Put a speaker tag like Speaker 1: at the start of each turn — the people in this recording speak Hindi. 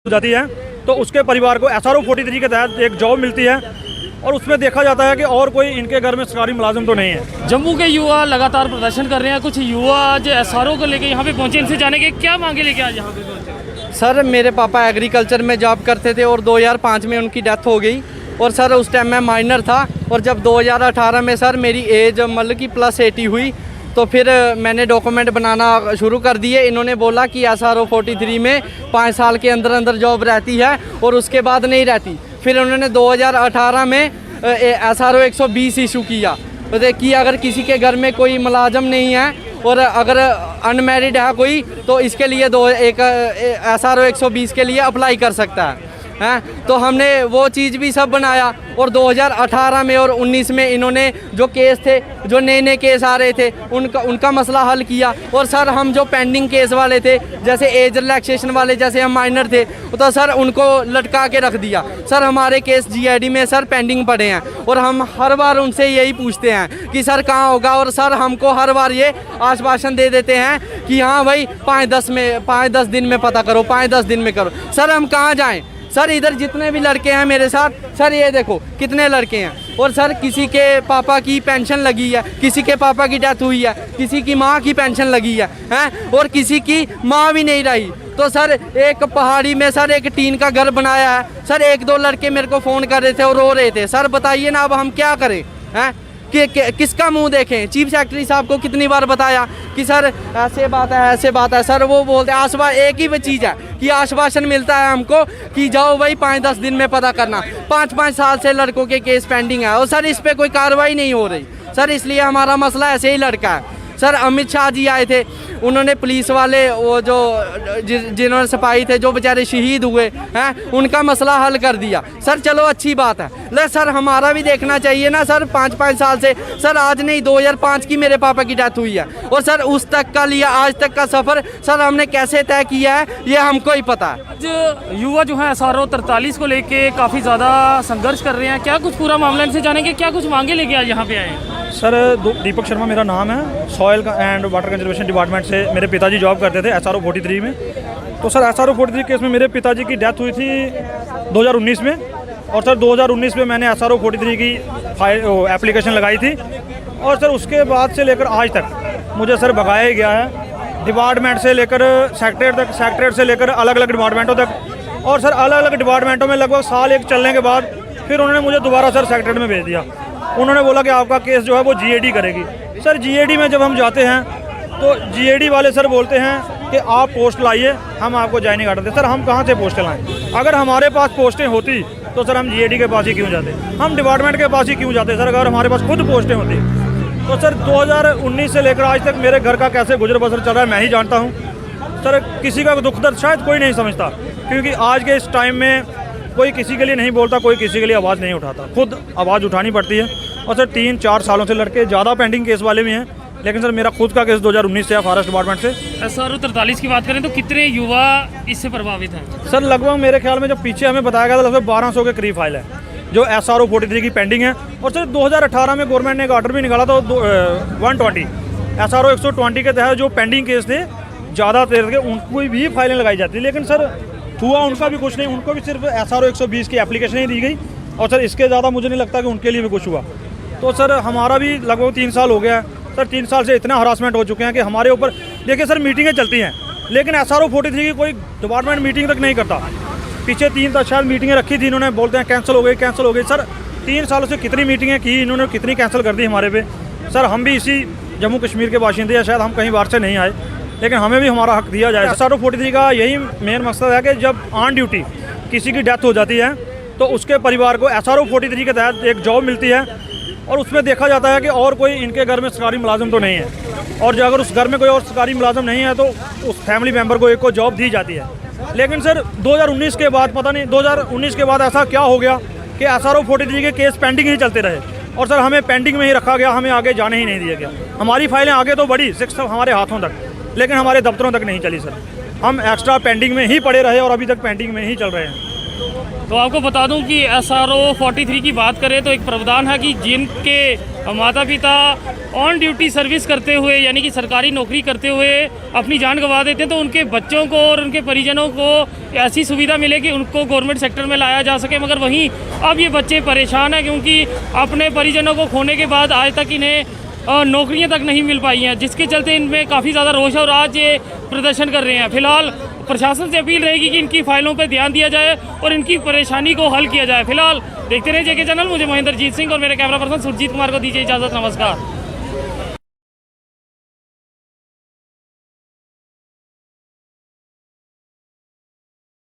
Speaker 1: हो जाती है तो उसके परिवार को SRO 43 के तहत एक जॉब मिलती है और उसमें देखा जाता है कि और कोई इनके घर में सरकारी मुलाजिम तो नहीं है।
Speaker 2: जम्मू के युवा लगातार प्रदर्शन कर रहे हैं। कुछ युवा जो SRO को लेके यहाँ पे पहुँचे, इनसे जाने के क्या मांगे लेके आज यहाँ पे पहुँचे?
Speaker 3: सर मेरे पापा एग्रीकल्चर में जॉब करते थे और 2005 में उनकी डेथ हो गई और सर उस टाइम मैं माइनर था और जब 2018 में सर मेरी एज मतलब कि +80 हुई तो फिर मैंने डॉक्यूमेंट बनाना शुरू कर दिए। इन्होंने बोला कि SRO 43 में 5 साल के अंदर अंदर जॉब रहती है और उसके बाद नहीं रहती। फिर उन्होंने 2018 में SRO 120 इशू किया कि अगर किसी के घर में कोई मुलाजम नहीं है और अगर अनमैरिड है कोई तो इसके लिए SRO 120 के लिए अप्लाई कर सकता है। तो हमने वो चीज़ भी सब बनाया और 2018 में और 19 में इन्होंने जो केस थे, जो नए केस आ रहे थे, उनका मसला हल किया। और सर हम जो पेंडिंग केस वाले थे, जैसे एज रिलैक्सेशन वाले, जैसे हम माइनर थे तो सर उनको लटका के रख दिया। सर हमारे केस GID में सर पेंडिंग पड़े हैं और हम हर बार उनसे यही पूछते हैं कि सर कहाँ होगा, और सर हमको हर बार ये आश्वासन दे देते हैं कि हाँ भाई 5-10 दिन में पता करो, 5-10 दिन में करो। सर हम कहाँ जाएँ? सर इधर जितने भी लड़के हैं मेरे साथ, सर ये देखो कितने लड़के हैं और सर किसी के पापा की पेंशन लगी है, किसी के पापा की डेथ हुई है, किसी की माँ की पेंशन लगी है और किसी की माँ भी नहीं रही। तो सर एक पहाड़ी में सर एक टीन का घर बनाया है। सर 1-2 लड़के मेरे को फ़ोन कर रहे थे और रो रहे थे। सर बताइए ना अब हम क्या करें कि किसका मुंह देखें? चीफ सेक्रेटरी साहब को कितनी बार बताया कि सर ऐसे बात है, ऐसे बात है। सर वो बोलते हैं एक ही चीज़ है कि आश्वासन मिलता है हमको कि जाओ भाई 5-10 दिन में पता करना। 5-5 साल से लड़कों के केस पेंडिंग है और सर इस पर कोई कार्रवाई नहीं हो रही। सर इसलिए हमारा मसला ऐसे ही लड़का है। सर अमित शाह जी आए थे, उन्होंने पुलिस वाले वो जो जिन्होंने सिपाही थे जो बेचारे शहीद हुए हैं उनका मसला हल कर दिया। सर चलो अच्छी बात है, ले सर हमारा भी देखना चाहिए ना। सर 5-5 साल से, सर आज नहीं 2005 की मेरे पापा की डेथ हुई है और सर उस तक का लिया आज तक का सफ़र सर हमने कैसे तय किया है ये हमको ही पता है।
Speaker 2: आज युवा जो है SRO 43 को लेके काफ़ी ज़्यादा संघर्ष कर रहे हैं। क्या कुछ पूरा मामला इनसे जानेंगे, क्या कुछ मांगे लेके आज यहाँ पे आए हैं?
Speaker 1: सर दीपक शर्मा मेरा नाम है। Soil and water conservation department से मेरे पिताजी जॉब करते थे SRO 43 में। तो सर SRO 43 केस में मेरे पिताजी की डेथ हुई थी 2019 में और सर 2019 में मैंने SRO 43 की एप्लीकेशन लगाई थी और सर उसके बाद से लेकर आज तक मुझे सर भगाया ही गया है, डिपार्टमेंट से लेकर सेक्रेटरी तक, सेक्रेटरी से लेकर अलग अलग डिपार्टमेंटों तक। और सर अलग अलग डिपार्टमेंटों में लगभग साल एक चलने के बाद फिर उन्होंने मुझे दोबारा सर सेक्रेटरी में भेज दिया। उन्होंने बोला कि आपका केस जो है वो GAD करेगी। सर GAD में जब हम जाते हैं तो GAD वाले सर बोलते हैं कि आप पोस्ट लाइए, हम आपको ज्वाइनिंग ऑर्डर दें। सर हम कहाँ से पोस्टें लाएं? अगर हमारे पास पोस्टें होती तो सर हम GAD के पास ही क्यों जाते, हम डिपार्टमेंट के पास ही क्यों जाते? सर अगर हमारे पास खुद पोस्टें होती तो सर 2019 से लेकर आज तक मेरे घर का कैसे गुजर बसर चल रहा है मैं ही जानता हूँ। सर किसी का दुख दर्द शायद कोई नहीं समझता, क्योंकि आज के इस टाइम में कोई किसी के लिए नहीं बोलता, कोई किसी के लिए आवाज़ नहीं उठाता, खुद आवाज़ उठानी पड़ती है। और सर 3-4 सालों से लड़के ज़्यादा पेंडिंग केस वाले भी हैं, लेकिन सर मेरा खुद का केस 2019 से है फॉरेस्ट डिपार्टमेंट से।
Speaker 2: SRO 43 की बात करें तो कितने युवा इससे प्रभावित हैं?
Speaker 1: सर लगभग मेरे ख्याल में जो पीछे हमें बताया गया था लगभग 1200 के करीब फाइल है जो SRO 43 की पेंडिंग है। और सर 2018 में गवर्नमेंट ने एक ऑर्डर भी निकाला था 120 SRO 120 के तहत जो पेंडिंग केस थे ज़्यादा देर के उनको भी फाइलें लगाई जाती, लेकिन सर हुआ उनका भी कुछ नहीं, उनको भी सिर्फ SRO 120 की एप्लीकेशन ही दी गई और सर इसके ज़्यादा मुझे नहीं लगता कि उनके लिए भी कुछ हुआ। तो सर हमारा भी लगभग 3 साल हो गया है। सर 3 साल से इतना हरासमेंट हो चुके हैं कि हमारे ऊपर देखिए सर मीटिंगें चलती हैं लेकिन SRO 43 की कोई डिपार्टमेंट मीटिंग तक नहीं करता। पीछे 3 तक शायद मीटिंगें रखी थी, इन्होंने बोलते हैं कैंसिल हो गई, कैंसिल हो गई। सर 3 सालों से कितनी मीटिंगें की इन्होंने, कितनी कैंसिल कर दी हमारे पे। सर हम भी इसी जम्मू कश्मीर के बाशिंदे हैं, शायद हम कहीं बाहर से नहीं आए, लेकिन हमें भी हमारा हक दिया जाए। SRO 43 का यही मेन मकसद है कि जब ऑन ड्यूटी किसी की डेथ हो जाती है तो उसके परिवार को SRO 43 के तहत एक जॉब मिलती है और उसमें देखा जाता है कि और कोई इनके घर में सरकारी मुलाजिम तो नहीं है, और जो अगर उस घर में कोई और सरकारी मुलाजिम नहीं है तो उस फैमिली मेम्बर को एक को जॉब दी जाती है। लेकिन सर 2019 के बाद पता नहीं 2019 के बाद ऐसा क्या हो गया कि SRO 43 के केस पेंडिंग ही चलते रहे और सर हमें पेंडिंग में ही रखा गया, हमें आगे जाने ही नहीं दिया गया। हमारी फाइलें आगे तो बढ़ी 6 हमारे हाथों तक, लेकिन हमारे दफ्तरों तक नहीं चली। सर हम एक्स्ट्रा पेंडिंग में ही पड़े रहे और अभी तक पेंडिंग में ही चल रहे हैं।
Speaker 2: तो आपको बता दूं कि SRO 43 की बात करें तो एक प्रावधान है कि जिनके माता पिता ऑन ड्यूटी सर्विस करते हुए यानी कि सरकारी नौकरी करते हुए अपनी जान गंवा देते हैं तो उनके बच्चों को और उनके परिजनों को ऐसी सुविधा मिले कि उनको गवर्नमेंट सेक्टर में लाया जा सके। मगर वहीं अब ये बच्चे परेशान हैं क्योंकि अपने परिजनों को खोने के बाद आज तक इन्हें नौकरियां तक नहीं मिल पाई हैं, जिसके चलते इनमें काफ़ी ज़्यादा रोष है और आज ये प्रदर्शन कर रहे हैं। फिलहाल प्रशासन से अपील रहेगी कि इनकी फाइलों पर ध्यान दिया जाए और इनकी परेशानी को हल किया जाए। फिलहाल देखते रहे JK चैनल। मुझे महेंद्रजीत सिंह और मेरे कैमरा पर्सन सुरजीत कुमार को दीजिए इजाज़त। नमस्कार।